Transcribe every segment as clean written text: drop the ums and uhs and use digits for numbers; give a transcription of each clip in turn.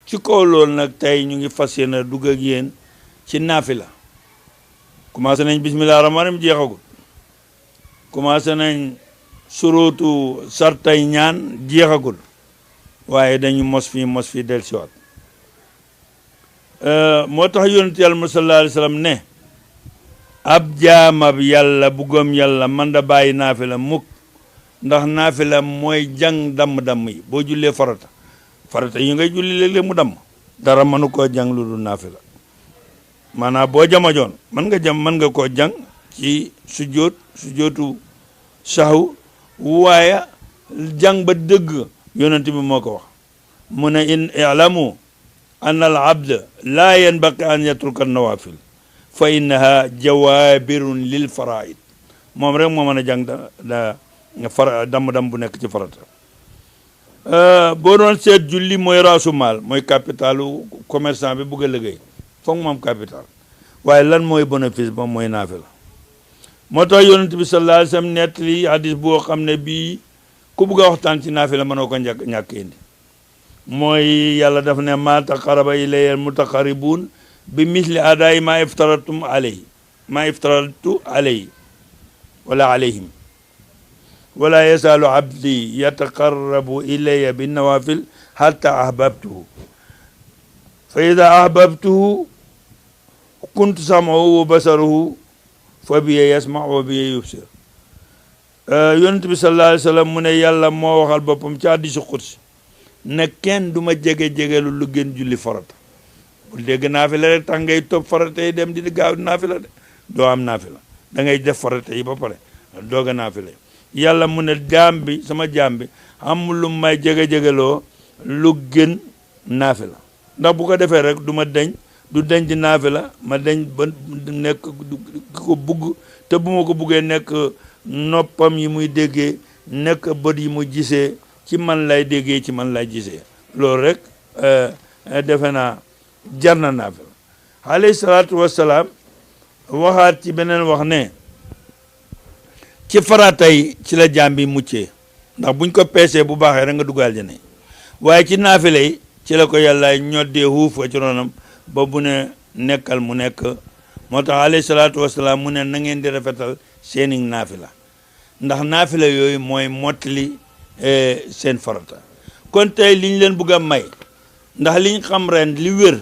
ci kaw loolu nag tey ñu ngi fas yéene dugg ak yéen ci naafila commencé nañ bismillah rahmaan rahim jeexagul commencé nañ surutu sartay ñaan jeexagul waaye dañu mos fii del siwaat moo tax yonent yàlla sallallahu alayhi wa sallam ne ab jaamab yàlla bu gëm yàlla man da bàyyi naafila mukk ndax naafila mooy jàng damm-damm yi boo jullee farata yi ngay julli léeg-léeg mu damm dara mënu koo jàng lu dul naafila maanaam boo jamajoon mën nga koo jàng ci sujootu sahu waaye jàng ba dëgg yonent bi moo ko wax mu ne in i'lamu anna al abd laa yanbaqi an yatruka nawafil fa innaha jawabirun lil faraid moom rek moo mën a jàng damm-damm bu nekk ci farata boo doon seet julli mooy raasu maal mooy capitalu commerçant bi bugg a liggéey foog moom capital waaye lan mooy bénéfice ba mooy naafila moo tax yonent bi sallallahu alayhi wa sallam nettali hadis boo xam ne bii ku bugg a waxtaan ci naafila mënoo ko ñàkk indi mooy yàlla daf ne ma taqaraba ilayya mutaqarribuun bi misli adaayi ma iftaratu alayhi wala alayhim wala yasalu abdi yataqarrabu ilayya bin nawafil hatta ahbabtuhu fa ida ahbabtuhu kuntu sam'ahu wa basaruhu fa biya yasma'u wa biya yubsir yonent bi sallallahu alayhi wa sallam mu ne yàlla moo waxal boppam ci hadiisu qudsi ne kenn du ma jege-jegelu lu gën julli farata bul dégg naafila rek tax ngay topp farata yi dem di gaaw naafila de doo am naafila da ngay def farata yi ba pare doog a naafila yàlla mu ne jaam bi sama jaam bi amul lu may jege-jegeloo lu gën naafila ndax bu ko defee rek du deñ di naafila ma deñ ba nekk ko bugg te bu ma ko buggee nekk noppam yi muy déggee nekk bët yi muy gisee ci man lay déggee ci man lay gisee loolu rek defe naa jar na naafila alayhi salaatu wassalaam waxaat ci beneen wax ne ci farata yi ci la jaam bi muccee ndax buñ ko peesee bu baaxee rek nga dugg aljana waaye ci naafila yi ci la ko yàlla ñoddee huuf ci ronam ba bu ne nekkal mu nekk moo tax alayhi salaatu wasalaam mu ne na ngeen di rafetal seeni naafila ndax naafila yooyu mooy mottali seen farata kon tey liñ leen bëgg a may ndax liñ xam ren li wér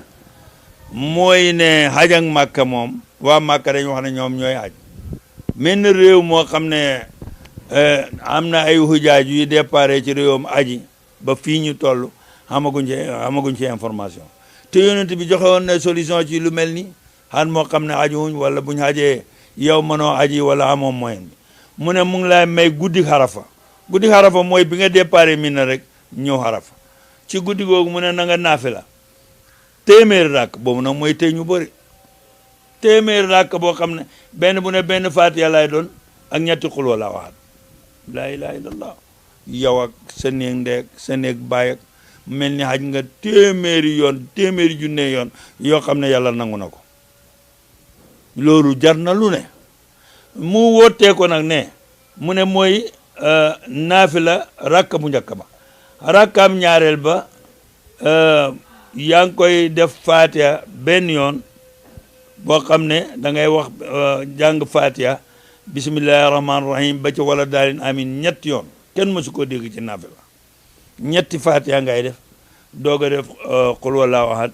mooy ne xaj ak màkka moom waa màkka dañ wax ne ñoom ñooy xaj mel na réew moo xam ne am na ay hujaaj yu déparé ci réewam aji ba fii ñu toll xamaguñ ci information te yonent bi joxe woon na solution ci lu mel ni xan moo xam ne ajuwuñ wala buñ xajee yow mënoo aji wala amoo moyen bi mu ne mu ngi lay may guddi xarafa mooy bi nga déparé mi na rek ñëw xarafa ci guddi googu mu ne na nga naafila téeméeri ràkk boobu nag mooy tey ñu bëri téeméeri ràkk boo xam ne benn bu ne benn faatiya lay doon ak ñetti xul wala waxat laa ilaha illallah yow ak sa néeg ndeeg sa néeg baay ak mel ni xaj nga téeméeri junne yoon yoo xam ne yàlla nangu na ko loolu jar na lu ne mu wootee ko nag ne mu ne mooy naafila rakka bu njëkk ba rakkaam ñaareel ba yaa ngi koy def faatiha benn yoon boo xam ne da ngay wax jàng faatiha bismillahi rahmaani rahim ba ci wala daalin amin ñetti yoon kenn mësu koo dégg ci naafila ñetti faatiha ngay def doog a def qul wallahu ahad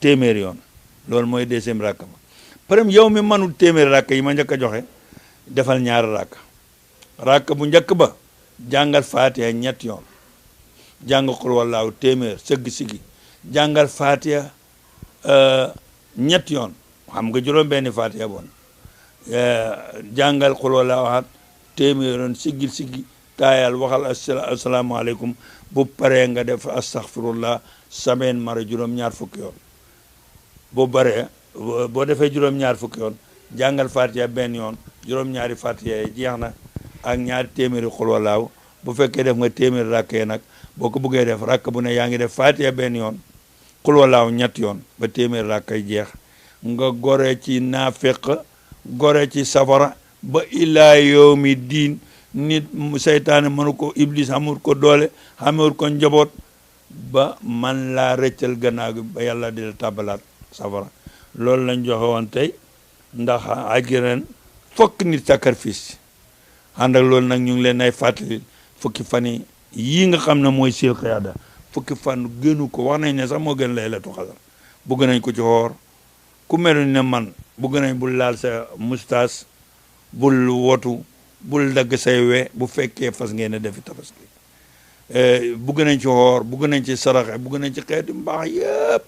téeméeri yoon loolu mooy deuxième rakk ba premier yow mi manul téeméeri rakk yi ma njëkk a joxe defal ñaari rakk bu njëkk ba jàngal faatiha ñetti yoon jàng qul wallahu téeméer sëgg sigi jàngal faatiha ñetti yoon xam nga juróom benni faatiha bon jàngal qul wallahu ahad téeméer yoon siggil siggi taayal waxal asalaamaaleykum bu paree nga def astaghfirullah sameen mara juróom-ñaar fukki yoon bu baree boo defee juróom-ñaar fukki yoon jàngal fatiha benn yoon juróom-ñaari fatiha yi jeex na ak ñaari téeméeri xul walaaw bu fekkee def nga téeméeri rakk yi nag boo ko bëggee def rakk bu ne yaa ngi def fatiha benn yoon xul walaaw ñett yoon ba téeméeri rakk yi jeex nga gore ci naafeq gore ci safara ba ilaa yawmi diin nit seytaane mënu ko iblis xamul ko doole xamul ko njaboot ba man laa rëccal gannaaw gi ba yàlla di la tàbbalaat safara loolu lañ joxe woon tey ndax aji ren fokk nit sacrifice ànd ak loolu nag ñu ngi leen ay fàttali fukki fan yii nga xam ne mooy sil xiyaada fukki fan gënu ko wax nañ ne sax moo gën laylatul qadr bëgg nañ ko ci xoor ku mel ne man bëgg nañ bul laal sa moustache bul wotu bul dagg say we bu fekkee fas ngeen a defi tabaski bëgg nañ ci xoor bëgg nañ ci saraxe bëgg nañ ci xeeti mbaax yëpp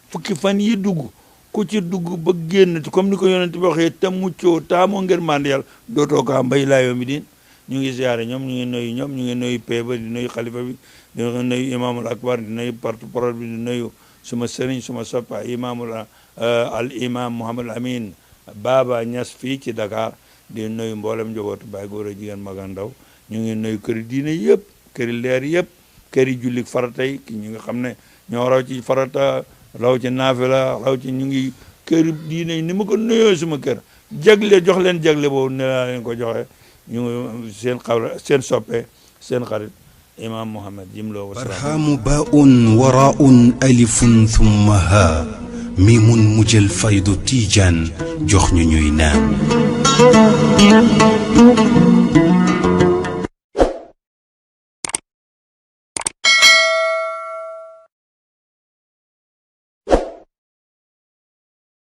fukki fan yi dugg ku ci dugg ba génn comme ni ko yonent bi waxee te muccoo taamoo ngeen mànd yàlla dootoo ko am bay laa yoomi din ñu ngi ziare ñoom ñu ngi nuyu ñoom ñu ngi nuyu peeba di nuyu xalifa bi di nuyu imaamul akbar di nuyu porte-parole bi di nuyu suma sëriñ suma soppa imaamul al imam Mouhamadul Amin Baba Niass fii ci Dakar di nuyu mboolem njabootu baay góor a jigéen mag ak ndaw ñu ngi nuyu këri diine yëpp këri leer yëpp këri julli farata yi ki ñi nga xam ne ñoo raw ci farata raw ci naafila raw ci ñu ngi këri diine yi ni ma ko nuyoo suma kër jagle jox leen jagle boobu ne laa leen ko joxe ñu seen xawla seen soppe seen xarit imam Mouhamed Jimlo wa barhamu baun waraun alifun thumma ha mimun mujjal faydu tijaan jox ñu ñuy naan